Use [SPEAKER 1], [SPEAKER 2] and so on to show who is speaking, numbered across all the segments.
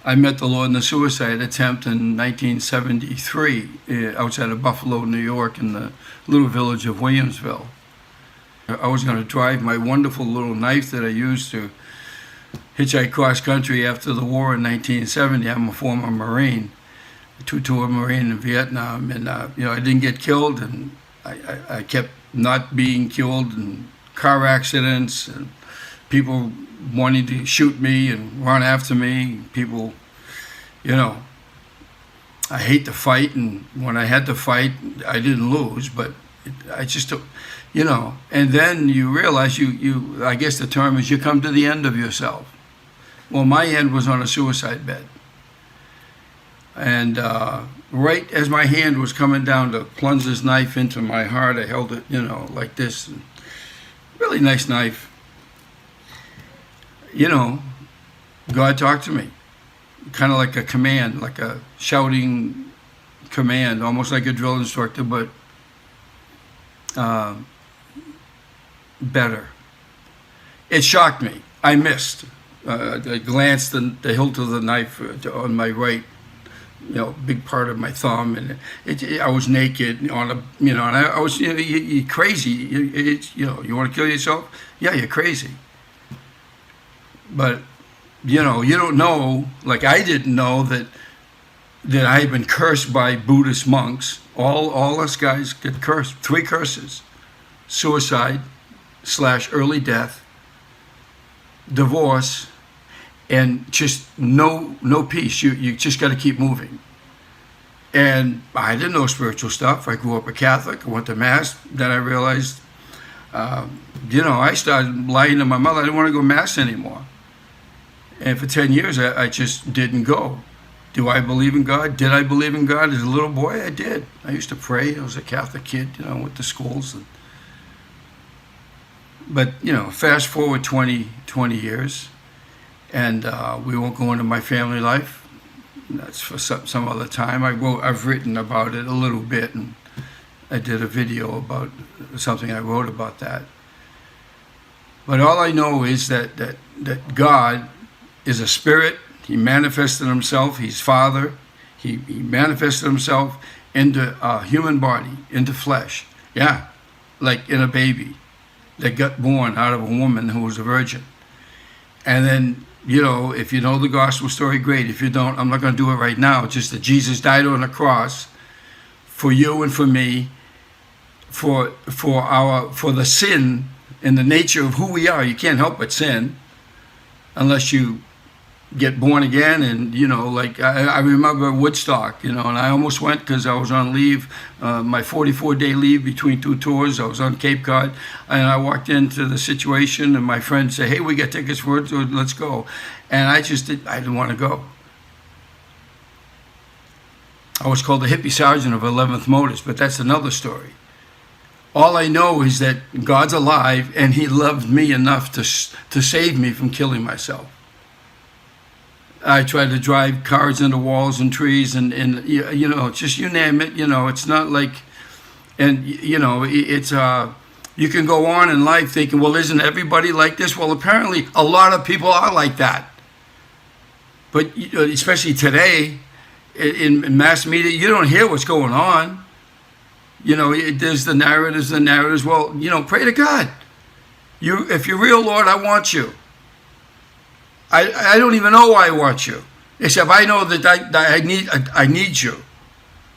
[SPEAKER 1] I met the Lord in a suicide attempt in 1973 outside of Buffalo, New York, in the little village of Williamsville. I was going to drive my wonderful little knife that I used to hitchhike cross country after the war in 1970. I'm a former Marine, a two-tour Marine in Vietnam, and I didn't get killed, and I kept not being killed in car accidents and people wanting to shoot me and run after me. People, I hate to fight, and when I had to fight, I didn't lose, but I just, and then you realize I guess the term is you come to the end of yourself. Well, my end was on a suicide bed. And right as my hand was coming down to plunge this knife into my heart, I held it, like this. Really nice knife. God talked to me, kind of like a command, like a shouting command, almost like a drill instructor, but better. It shocked me. I missed. I glanced the hilt of the knife on my right, big part of my thumb, and I was naked on a, and I was, you're crazy. You want to kill yourself? Yeah, you're crazy. But, you don't know, like I didn't know that I had been cursed by Buddhist monks. All us guys get cursed. 3 curses: suicide / early death, divorce, and just no peace. You just got to keep moving. And I didn't know spiritual stuff. I grew up a Catholic. I went to Mass. Then I realized, I started lying to my mother. I didn't want to go to Mass anymore. And for 10 years, I just didn't go. Do I believe in God? Did I believe in God as a little boy? I did. I used to pray. I was a Catholic kid, went to schools. But, fast forward 20 years, and we won't go into my family life. That's for some other time. I've written about it a little bit, and I did a video about something I wrote about that. But all I know is that God is a spirit. He manifested himself. He's Father. He manifested himself into a human body, into flesh. Yeah, like in a baby that got born out of a woman who was a virgin. And then, if you know the gospel story, great. If you don't, I'm not going to do it right now. Just that Jesus died on the cross for you and for me, for the sin and the nature of who we are. You can't help but sin unless you get born again. And I remember Woodstock, and I almost went because I was on leave, my 44-day leave between 2 tours. I was on Cape Cod, and I walked into the situation, and my friend said, "Hey, we got tickets for it, so let's go." And I didn't want to go. I was called the hippie sergeant of 11th Motors, but that's another story. All I know is that God's alive, and he loved me enough to save me from killing myself. I tried to drive cars into walls and trees and just you name it. It's not like, and it's you can go on in life thinking, well, isn't everybody like this? Well, apparently a lot of people are like that. But especially today in mass media, you don't hear what's going on. There's the narratives. Well, pray to God. If you're real, Lord, I want you. I don't even know why I want you, except I know that I need you.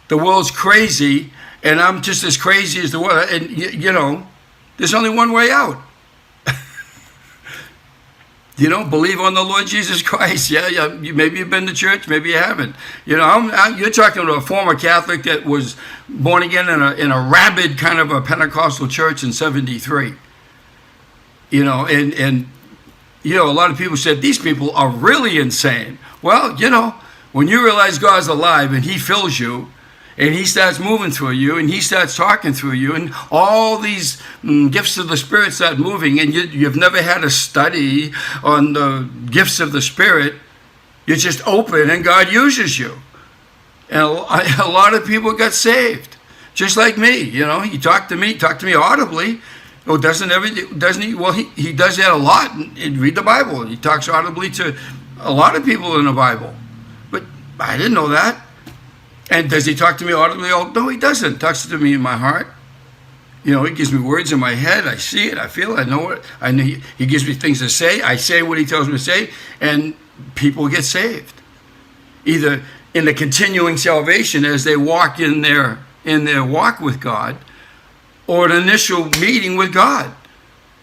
[SPEAKER 1] The world's crazy, and I'm just as crazy as the world. And there's only one way out. Believe on the Lord Jesus Christ. Yeah. Maybe you've been to church, maybe you haven't. You're talking to a former Catholic that was born again in a rabid kind of a Pentecostal church in '73. A lot of people said, these people are really insane. Well, when you realize God's alive and he fills you and he starts moving through you and he starts talking through you and all these gifts of the Spirit start moving, and you've never had a study on the gifts of the Spirit, you're just open and God uses you. And a lot of people got saved, just like me. He talked to me audibly. Oh, doesn't he? Well, he does that a lot. Read the Bible. He talks audibly to a lot of people in the Bible. I didn't know that. And does he talk to me audibly? Oh, no, he doesn't. He talks to me in my heart. You know, he gives me words in my head. I see it. I feel it. I know it. I know he gives me things to say. I say what he tells me to say, and people get saved. Either in the continuing salvation as they walk in their walk with God, or an initial meeting with God.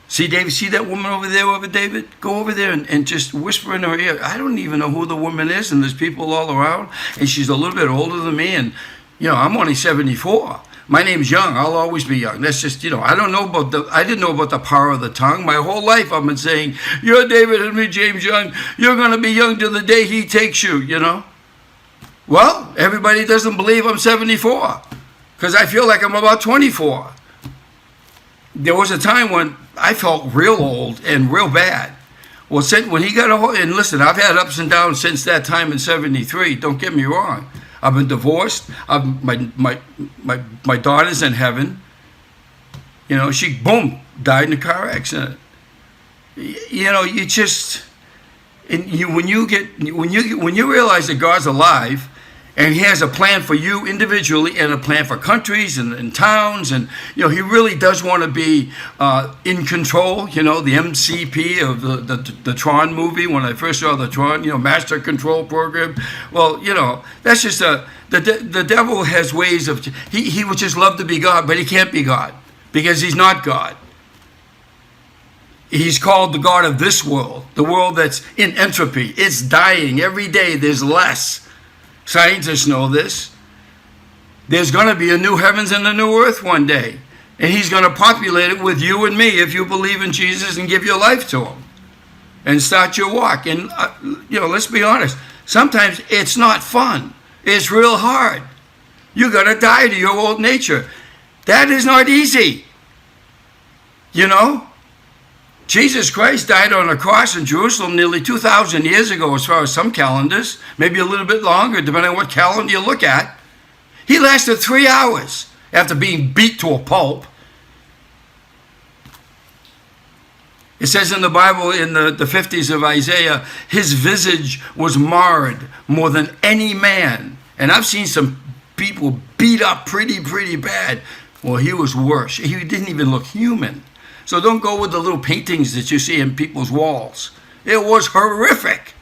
[SPEAKER 1] See, David, see that woman over there, David? Go over there and just whisper in her ear. I don't even know who the woman is, and there's people all around, and she's a little bit older than me, and, you know, I'm only 74. My name's Young. I'll always be young. That's just, you know, I didn't know about the power of the tongue. My whole life I've been saying, you're David Henry James Young. You're going to be young till the day he takes you, you know. Well, everybody doesn't believe I'm 74 because I feel like I'm about 24. There was a time when I felt real old and real bad. Well, when he got a hold, and listen, I've had ups and downs since that time in 73. Don't get me wrong. I've been divorced. My daughter's in heaven. You know, she boom died in a car accident. You know, you just, and when you realize that God's alive, and he has a plan for you individually and a plan for countries and towns. And, you know, he really does want to be in control. You know, the MCP of the Tron movie, when I first saw the Tron, you know, Master Control Program. Well, you know, that's just the devil has ways of, he would just love to be God, but he can't be God because he's not God. He's called the God of this world, the world that's in entropy. It's dying. Every day there's less. Scientists know this. There's going to be a new heavens and a new earth one day. And he's going to populate it with you and me if you believe in Jesus and give your life to him. And start your walk. And, you know, let's be honest. Sometimes it's not fun. It's real hard. You got to die to your old nature. That is not easy. You know? Jesus Christ died on a cross in Jerusalem nearly 2,000 years ago, as far as some calendars, maybe a little bit longer, depending on what calendar you look at. He lasted 3 hours after being beat to a pulp. It says in the Bible, in the 50s of Isaiah, his visage was marred more than any man. And I've seen some people beat up pretty bad. Well, he was worse. He didn't even look human. So don't go with the little paintings that you see in people's walls. It was horrific.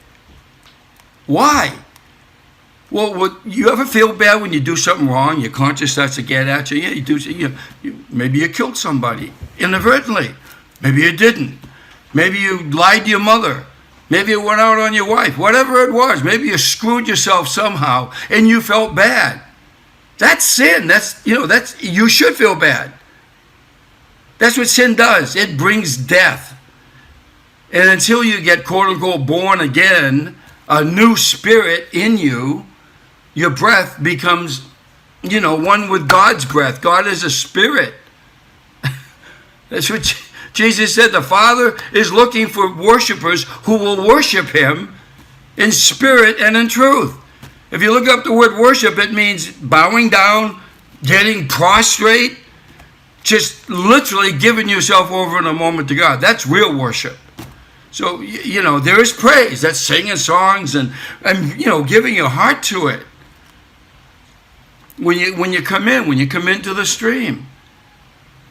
[SPEAKER 1] Why? Well, you ever feel bad when you do something wrong? Your conscience starts to get at you. Yeah, maybe you killed somebody inadvertently. Maybe you didn't. Maybe you lied to your mother. Maybe you went out on your wife. Whatever it was. Maybe you screwed yourself somehow and you felt bad. That's sin. You should feel bad. That's what sin does. It brings death. And until you get, quote unquote, born again, a new spirit in you, your breath becomes, one with God's breath. God is a spirit. That's what Jesus said. The Father is looking for worshipers who will worship him in spirit and in truth. If you look up the word worship, it means bowing down, getting prostrate, just literally giving yourself over in a moment to God. That's real worship. So, there is praise. That's singing songs and giving your heart to it. When you come into the stream,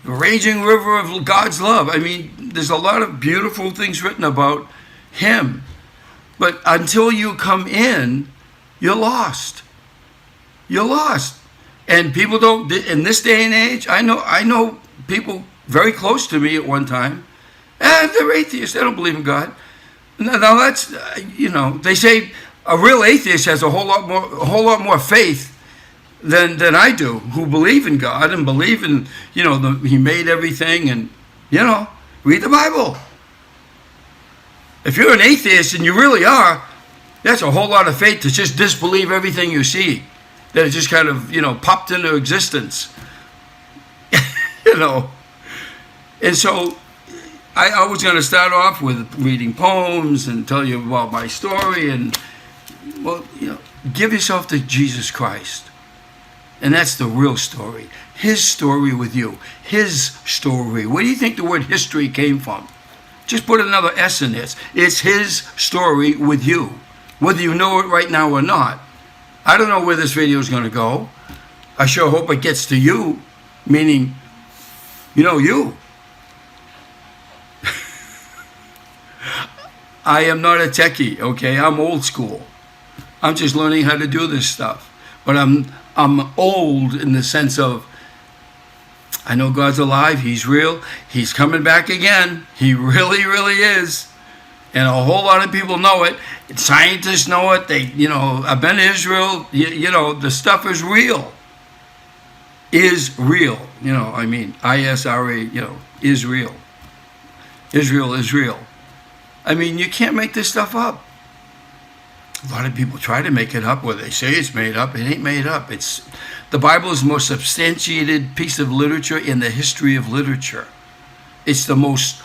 [SPEAKER 1] the raging river of God's love. I mean, there's a lot of beautiful things written about him. But until you come in, you're lost. You're lost. And people don't, in this day and age, I know people very close to me at one time, they're atheists, they don't believe in God. Now that's, they say a real atheist has a whole lot more faith than I do, who believe in God and believe in, he made everything and, read the Bible. If you're an atheist, and you really are, that's a whole lot of faith to just disbelieve everything you see. That it just kind of, popped into existence. And so I was going to start off with reading poems and tell you about my story. And, give yourself to Jesus Christ. And that's the real story. His story with you. His story. Where do you think the word history came from? Just put another S in this. It's his story with you. Whether you know it right now or not. I don't know where this video is going to go. I sure hope it gets to you, meaning, you. I am not a techie, okay? I'm old school. I'm just learning how to do this stuff. But I'm old in the sense of, I know God's alive. He's real. He's coming back again. He really, really is. And a whole lot of people know it. Scientists know it. I've been to Israel. The stuff is real. Is real. ISRA, is real. Israel is real. You can't make this stuff up. A lot of people try to make it up, or they say it's made up. It ain't made up. The Bible is the most substantiated piece of literature in the history of literature. It's the most,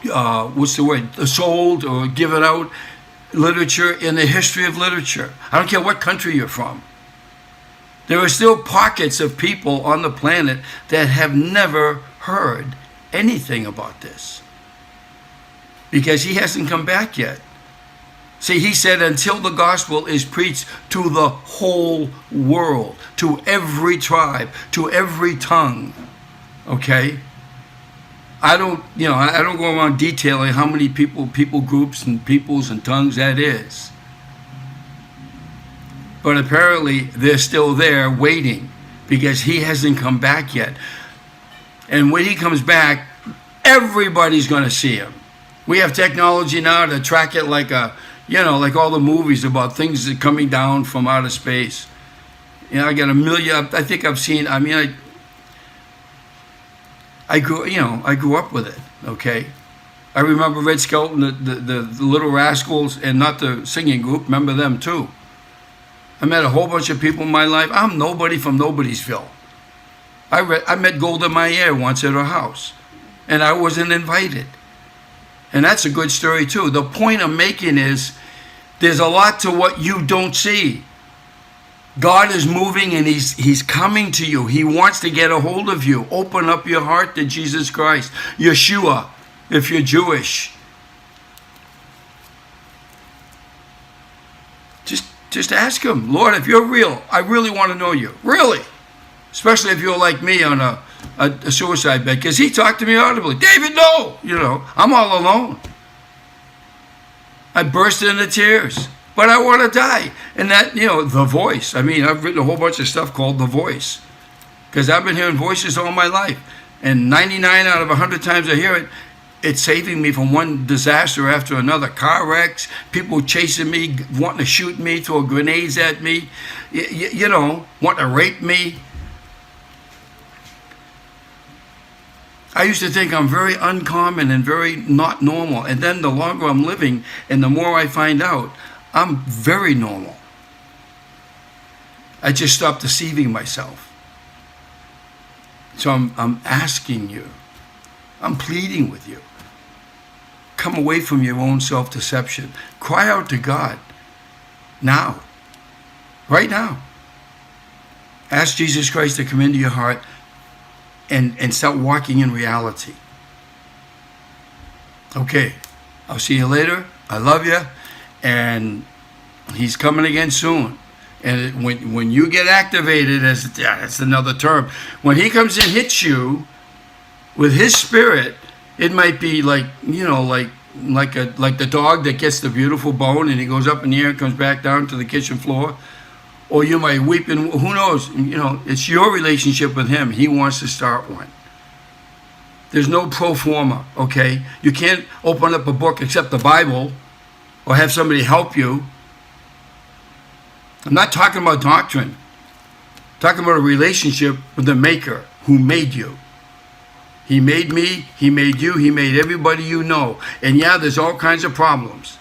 [SPEAKER 1] sold or given out literature in the history of literature. I don't care what country you're from. There are still pockets of people on the planet that have never heard anything about this, because he hasn't come back yet. See, he said, until the gospel is preached to the whole world, to every tribe, to every tongue. Okay? I don't go around detailing how many people groups and peoples and tongues that is. But apparently they're still there waiting, because he hasn't come back yet. And when he comes back, everybody's going to see him. We have technology now to track it like all the movies about things that are coming down from outer space. I got a million. I think I've seen. I grew up with it. Okay, I remember Red Skelton, the Little Rascals, and not the singing group. Remember them too. I met a whole bunch of people in my life. I'm nobody from Nobodiesville. I met Golda Meir once at her house, and I wasn't invited. And that's a good story too. The point I'm making is, there's a lot to what you don't see. God is moving, and he's coming to you. He wants to get a hold of you. Open up your heart to Jesus Christ. Yeshua, if you're Jewish. Just ask him, Lord, if you're real, I really want to know you. Really. Especially if you're like me on a suicide bed, because he talked to me audibly. David, no! I'm all alone. I burst into tears, but I want to die. And that, the voice. I've written a whole bunch of stuff called The Voice, because I've been hearing voices all my life. And 99 out of 100 times I hear it, it's saving me from one disaster after another. Car wrecks, people chasing me, wanting to shoot me, throw grenades at me, wanting to rape me. I used to think I'm very uncommon and very not normal. And then the longer I'm living and the more I find out, I'm very normal. I just stopped deceiving myself. So I'm asking you, I'm pleading with you. Come away from your own self-deception. Cry out to God now, right now. Ask Jesus Christ to come into your heart and start walking in reality. Okay, I'll see you later. I love you, and he's coming again soon. And when you get activated, that's another term. When he comes and hits you with his spirit, it might be like the dog that gets the beautiful bone and he goes up in the air and comes back down to the kitchen floor. Or you might weep, and who knows, it's your relationship with him. He wants to start one. There's no pro forma, okay? You can't open up a book except the Bible or have somebody help you. I'm not talking about doctrine. I'm talking about a relationship with the Maker who made you. He made me, he made you, he made everybody you know. And yeah, there's all kinds of problems.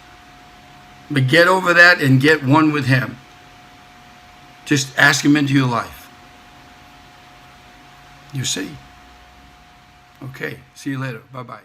[SPEAKER 1] But get over that and get one with him. Just ask him into your life. You see? Okay, see you later. Bye-bye.